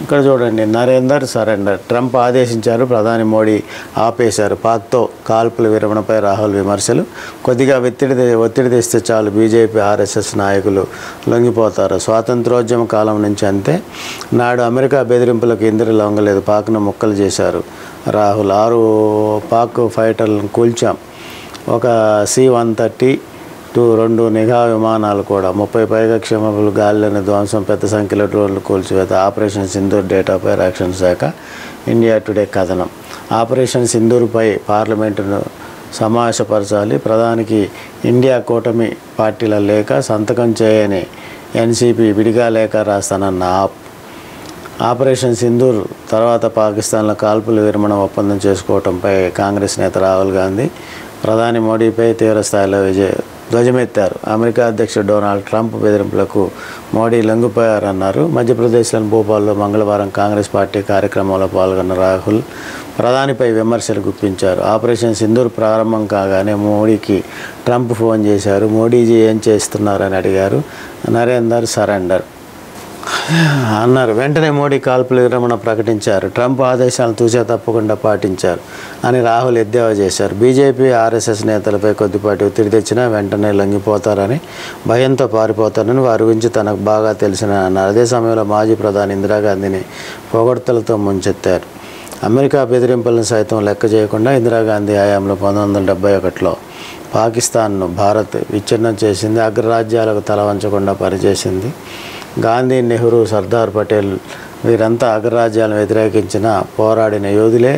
ఇక్కడ చూడండి, Narender surrender. Trump ఆదేశించారు, ప్రధాని మోడీ ఆపేశారు. పాక్తో కాల్పుల విరమణపై రాహుల్ విమర్శలు. కొద్దిగా ఒత్తిడి తెస్తే చాలు బీజేపీ ఆర్ఎస్ఎస్ నాయకులు లొంగిపోతారు. స్వాతంత్రోద్యమ కాలం నుంచి అంతే. నాడు అమెరికా బెదిరింపులకు ఇందిర లొంగలేదు, పాక్ను ముక్కలు చేశారు రాహుల్. 6 పాక్ ఫైటర్లను కూల్చాం, ఒక C-130 2 నిఘా విమానాలు కూడా, 30 పైగా క్షేమపులు, గాలిలోని ధ్వంసం, పెద్ద సంఖ్యలో డ్రోన్లు కూల్చివేత. ఆపరేషన్ సింధూర్ డేటాపై రక్షణ శాఖ ఇండియా టుడే కథనం. ఆపరేషన్ సింధూర్పై పార్లమెంటును సమావేశపరచాలి. ప్రధానికి ఇండియా కూటమి పార్టీల లేఖ, సంతకం చేయని ఎన్సీపీ విడిగా లేఖ రాస్తానన్న ఆపరేషన్ సింధూర్ తర్వాత పాకిస్తాన్లో కాల్పుల విరమణ ఒప్పందం చేసుకోవడంపై కాంగ్రెస్ నేత రాహుల్ గాంధీ ప్రధాని మోడీపై తీవ్రస్థాయిలో ధ్వజమెత్తారు. అమెరికా అధ్యక్షుడు డొనాల్డ్ ట్రంప్ బెదిరింపులకు మోడీ లొంగిపోయారన్నారు. మధ్యప్రదేశ్లోని భోపాల్లో మంగళవారం కాంగ్రెస్ పార్టీ కార్యక్రమంలో పాల్గొన్న రాహుల్ ప్రధానిపై విమర్శలు గుప్పించారు. ఆపరేషన్ సింధూర్ ప్రారంభం కాగానే మోడీకి ట్రంప్ ఫోన్ చేశారు. మోడీజీ ఏం చేస్తున్నారని అడిగారు. నరేందర్ సరెండర్ అన్నారు. వెంటనే మోడీ కాల్పుల విరమణ ప్రకటించారు. ట్రంప్ ఆదేశాలను తూచా తప్పకుండా పాటించారు అని రాహుల్ ఎద్దేవా చేశారు. బీజేపీ ఆర్ఎస్ఎస్ నేతలపై కొద్దిపాటి ఒత్తిడి తెచ్చినా వెంటనే లొంగిపోతారని, భయంతో పారిపోతారని వారి గురించి తనకు బాగా తెలిసిన అన్నారు. అదే సమయంలో మాజీ ప్రధాని ఇందిరాగాంధీని పొగడ్తలతో ముంచెత్తారు. అమెరికా బెదిరింపులను సైతం లెక్క చేయకుండా ఇందిరాగాంధీ హయాంలో 1971లో పాకిస్తాన్ను భారత్ విచ్ఛిన్నం చేసింది, అగ్రరాజ్యాలకు తల వంచకుండా పనిచేసింది. గాంధీ, నెహ్రూ, సర్దార్ పటేల్ వీరంతా అగ్రరాజ్యాలను వ్యతిరేకించిన పోరాడిన యోధులే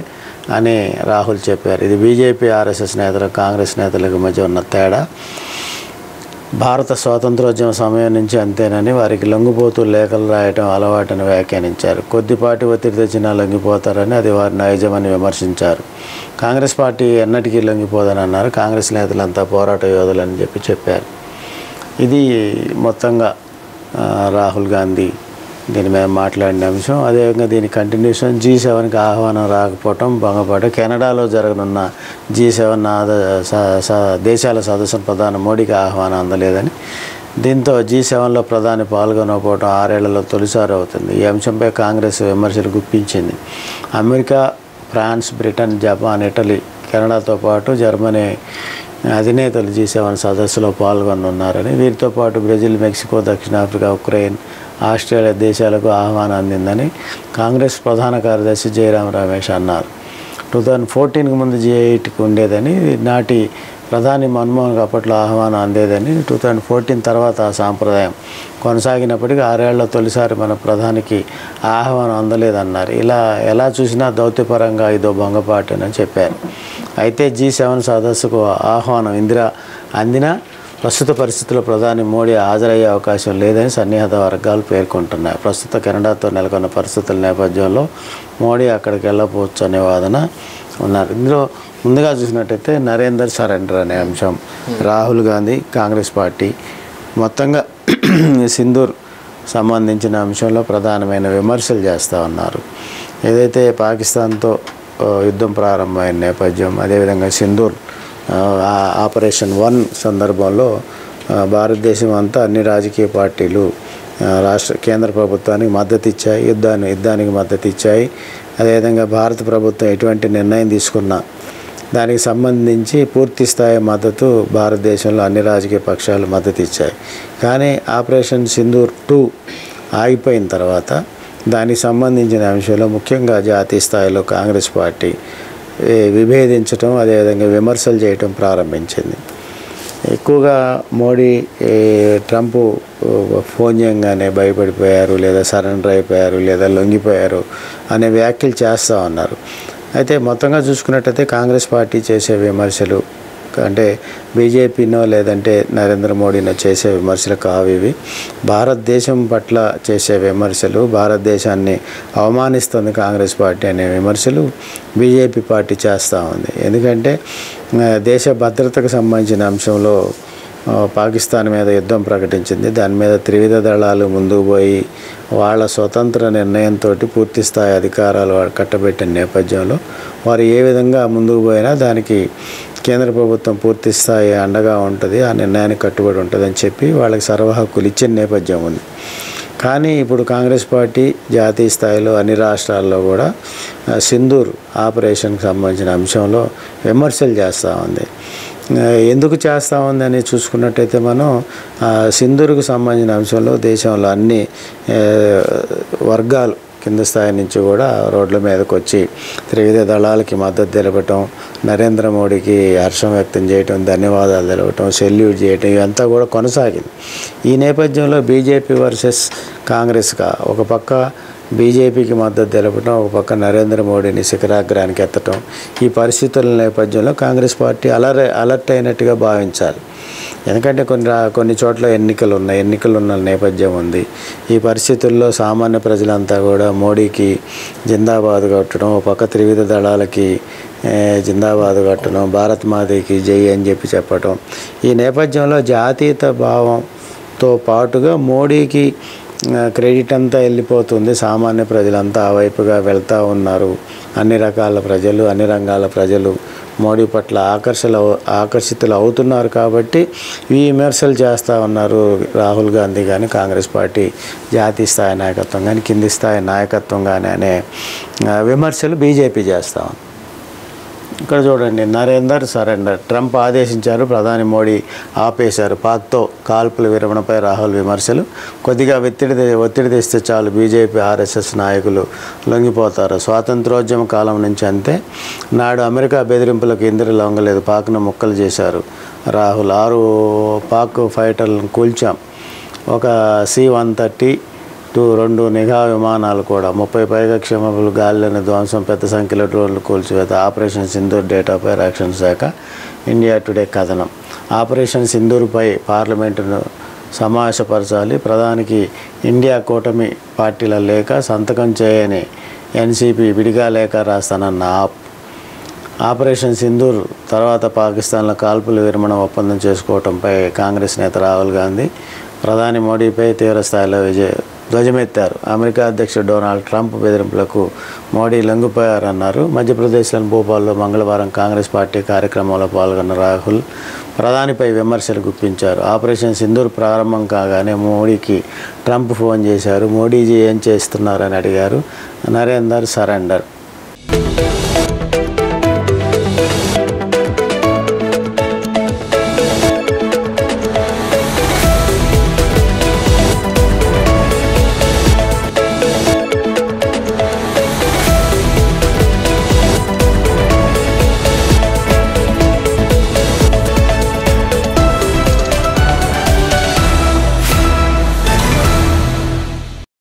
అని రాహుల్ చెప్పారు. ఇది బీజేపీ ఆర్ఎస్ఎస్ నేతలకు కాంగ్రెస్ నేతలకు మధ్య ఉన్న తేడా. భారత స్వాతంత్రోద్యమ సమయం నుంచి అంతేనని, వారికి లొంగిపోతూ లేఖలు రాయటం అలవాటని వ్యాఖ్యానించారు. కొద్దిపాటి ఒత్తిడి తెచ్చినా లొంగిపోతారని, అది వారి నైజమని విమర్శించారు. కాంగ్రెస్ పార్టీ ఎన్నటికీ లొంగిపోదని అన్నారు. కాంగ్రెస్ నేతలంతా పోరాట యోధులని చెప్పారు. ఇది మొత్తంగా రాహుల్ గాంధీ దీని మీద మాట్లాడిన అంశం. అదేవిధంగా దీని కంటిన్యూషన్ G7కి ఆహ్వానం రాకపోవటం భంగపడటం. కెనడాలో జరగనున్న G7 దేశాల సదస్సును ప్రధాని మోడీకి ఆహ్వానం అందలేదని, దీంతో G7లో ప్రధాని పాల్గొనకపోవడం 6 ఏళ్లలో తొలిసారి అవుతుంది. ఈ అంశంపై కాంగ్రెస్ విమర్శలు గుప్పించింది. America, France, Britain, Japan, Italy, కెనడాతో పాటు జర్మనీ అధినేతలు G7 సదస్సులో పాల్గొనున్నారని, వీరితో పాటు బ్రెజిల్, మెక్సికో, దక్షిణాఫ్రికా, ఉక్రెయిన్, ఆస్ట్రేలియా దేశాలకు ఆహ్వానం అందిందని కాంగ్రెస్ ప్రధాన కార్యదర్శి జయరాం రమేష్ అన్నారు. 2014కి ముందు G8కి ఉండేదని, నాటి ప్రధాని మన్మోహన్ అప్పట్లో ఆహ్వానం అందేదని, 2014 తర్వాత ఆ సాంప్రదాయం కొనసాగినప్పటికీ 6 ఏళ్ల తొలిసారి మన ప్రధానికి ఆహ్వానం అందలేదన్నారు. ఇలా ఎలా చూసినా దౌత్యపరంగా ఇదో భంగపాటని చెప్పారు. అయితే G7 సదస్సుకు ఆహ్వానం అందినా ప్రస్తుత పరిస్థితుల్లో ప్రధాని మోడీ హాజరయ్యే అవకాశం లేదని సన్నిహిత వర్గాలు పేర్కొంటున్నాయి. ప్రస్తుత కెనడాతో నెలకొన్న పరిస్థితుల నేపథ్యంలో మోడీ అక్కడికి వెళ్ళకపోవచ్చు అనే వాదన ఉన్నారు. ఇందులో ముందుగా చూసినట్టయితే నరేందర్ సరెండర్ అనే అంశం, రాహుల్ గాంధీ, కాంగ్రెస్ పార్టీ మొత్తంగా సింధూర్ సంబంధించిన అంశంలో ప్రధానమైన విమర్శలు చేస్తూ ఉన్నారు. ఏదైతే పాకిస్తాన్తో యుద్ధం ప్రారంభమైన నేపథ్యం, అదేవిధంగా సింధూర్ ఆపరేషన్ 1 సందర్భంలో భారతదేశం అంతా అన్ని రాజకీయ పార్టీలు కేంద్ర ప్రభుత్వానికి మద్దతు ఇచ్చాయి, యుద్ధానికి మద్దతు ఇచ్చాయి. అదేవిధంగా భారత ప్రభుత్వం ఎటువంటి నిర్ణయం తీసుకున్నా దానికి సంబంధించి పూర్తి స్థాయి మద్దతు భారతదేశంలో అన్ని రాజకీయ పక్షాలు మద్దతు ఇచ్చాయి. కానీ ఆపరేషన్ సింధూర్ 2 ఆగిపోయిన తర్వాత దానికి సంబంధించిన అంశంలో ముఖ్యంగా జాతీయ స్థాయిలో కాంగ్రెస్ పార్టీ విభేదించడం, అదేవిధంగా విమర్శలు చేయటం ప్రారంభించింది. ఎక్కువగా మోడీ, ట్రంప్ ఫోన్ చేయగానే భయపడిపోయారు, లేదా సరెండర్ అయిపోయారు, లేదా లొంగిపోయారు అనే వ్యాఖ్యలు చేస్తూ ఉన్నారు. అయితే మొత్తంగా చూసుకున్నట్టయితే కాంగ్రెస్ పార్టీ చేసే విమర్శలు అంటే బీజేపీనో లేదంటే నరేంద్ర మోడీనో చేసే విమర్శలు కావు ఇవి. భారతదేశం పట్ల చేసే విమర్శలు, భారతదేశాన్ని అవమానిస్తుంది కాంగ్రెస్ పార్టీ అనే విమర్శలు బీజేపీ పార్టీ చేస్తూ ఉంది. ఎందుకంటే దేశ భద్రతకు సంబంధించిన అంశంలో పాకిస్తాన్ మీద యుద్ధం ప్రకటించింది. దాని మీద త్రివిధ దళాలు ముందుకు పోయి వాళ్ళ స్వతంత్ర నిర్ణయంతో పూర్తి స్థాయి అధికారాలు కట్టబెట్టిన నేపథ్యంలో వారు ఏ విధంగా ముందుకు పోయినా దానికి కేంద్ర ప్రభుత్వం పూర్తి స్థాయి అండగా ఉంటుంది, ఆ నిర్ణయానికి కట్టుబడి ఉంటుంది అని చెప్పి వాళ్ళకి సర్వ హక్కులు ఇచ్చిన నేపథ్యం ఉంది. కానీ ఇప్పుడు కాంగ్రెస్ పార్టీ జాతీయ స్థాయిలో అన్ని రాష్ట్రాల్లో కూడా సింధూర్ ఆపరేషన్కి సంబంధించిన అంశంలో విమర్శలు చేస్తూ ఉంది. ఎందుకు చేస్తూ ఉందని చూసుకున్నట్టయితే మనం సింధూర్కు సంబంధించిన అంశంలో దేశంలో అన్ని వర్గాలు కింద స్థాయి నుంచి కూడా రోడ్ల మీదకి వచ్చి త్రివిధ దళాలకి మద్దతు తెలపటం, నరేంద్ర మోడీకి హర్షం వ్యక్తం చేయటం, ధన్యవాదాలు తెలపటం, సెల్యూట్ చేయటం ఇవంతా కూడా కొనసాగింది. ఈ నేపథ్యంలో బీజేపీ వర్సెస్ కాంగ్రెస్గా ఒక పక్క బీజేపీకి మద్దతు తెలపటం, ఒక పక్క నరేంద్ర మోడీని శిఖరాగ్రానికి ఎత్తటం, ఈ పరిస్థితుల నేపథ్యంలో కాంగ్రెస్ పార్టీ అలర్ట్ అయినట్టుగా భావించాలి. ఎందుకంటే కొన్ని చోట్ల ఎన్నికలు ఉన్న నేపథ్యం ఉంది. ఈ పరిస్థితుల్లో సామాన్య ప్రజలంతా కూడా మోడీకి జిందాబాద్ కొట్టడం, ఒక పక్క త్రివిధ దళాలకి జిందాబాద్ కొట్టడం, భారత్ మాతకి జై అని చెప్పటం, ఈ నేపథ్యంలో జాతీయత భావంతో పాటుగా మోడీకి క్రెడిట్ అంతా వెళ్ళిపోతుంది. సామాన్య ప్రజలంతా ఆ వైపుగా వెళ్తూ ఉన్నారు. అన్ని రకాల ప్రజలు, అన్ని రంగాల ప్రజలు మోడీ పట్ల ఆకర్షితులు అవుతున్నారు. కాబట్టి ఈ విమర్శలు చేస్తూ ఉన్నారు రాహుల్ గాంధీ కానీ, కాంగ్రెస్ పార్టీ జాతీయ స్థాయి నాయకత్వం కానీ, కింది స్థాయి నాయకత్వం కానీ అనే విమర్శలు బీజేపీ చేస్తూ ఉంది. ఇక్కడ చూడండి, నరేందర్ సరెండర్, ట్రంప్ ఆదేశించారు, ప్రధాని మోడీ ఆపేశారు, పాక్తో కాల్పుల విరమణపై రాహుల్ విమర్శలు. కొద్దిగా ఒత్తిడి తెస్తే చాలు బీజేపీ ఆర్ఎస్ఎస్ నాయకులు లొంగిపోతారు. స్వాతంత్రోద్యమ కాలం నుంచి అంతే, నాడు అమెరికా బెదిరింపులకు ఇందిర లొంగలేదు, పాక్ను ముక్కలు చేశారు రాహుల్. 6 పాక్ ఫైటర్లను కూల్చాం, ఒక C-130 2 నిఘా విమానాలు కూడా, 30 పైగా క్షేమపులు గాలిలోని ధ్వంసం, పెద్ద సంఖ్యలో డ్రోన్లు కూల్చివేత. ఆపరేషన్ సింధూర్ డేటాపై రక్షణ శాఖ ఇండియా టుడే కథనం. ఆపరేషన్ సింధూర్పై పార్లమెంటును సమావేశపరచాలి, ప్రధానికి ఇండియా కూటమి పార్టీల లేఖ, సంతకం చేయని ఎన్సీపీ విడిగా లేఖ రాస్తానన్న ఆపరేషన్ సింధూర్ తర్వాత పాకిస్తాన్లో కాల్పుల విరమణ ఒప్పందం చేసుకోవడంపై కాంగ్రెస్ నేత రాహుల్ గాంధీ ప్రధాని మోడీపై తీవ్రస్థాయిలో ధ్వజమెత్తారు. అమెరికా అధ్యక్షుడు డొనాల్డ్ ట్రంప్ బెదిరింపులకు మోడీ లొంగిపోయారన్నారు. మధ్యప్రదేశ్లోని భోపాల్లో మంగళవారం కాంగ్రెస్ పార్టీ కార్యక్రమంలో పాల్గొన్న రాహుల్ ప్రధానిపై విమర్శలు గుప్పించారు. ఆపరేషన్ సింధూర్ ప్రారంభం కాగానే మోడీకి ట్రంప్ ఫోన్ చేశారు. మోడీజీ ఏం చేస్తున్నారని అడిగారు. నరేందర్ సరెండర్,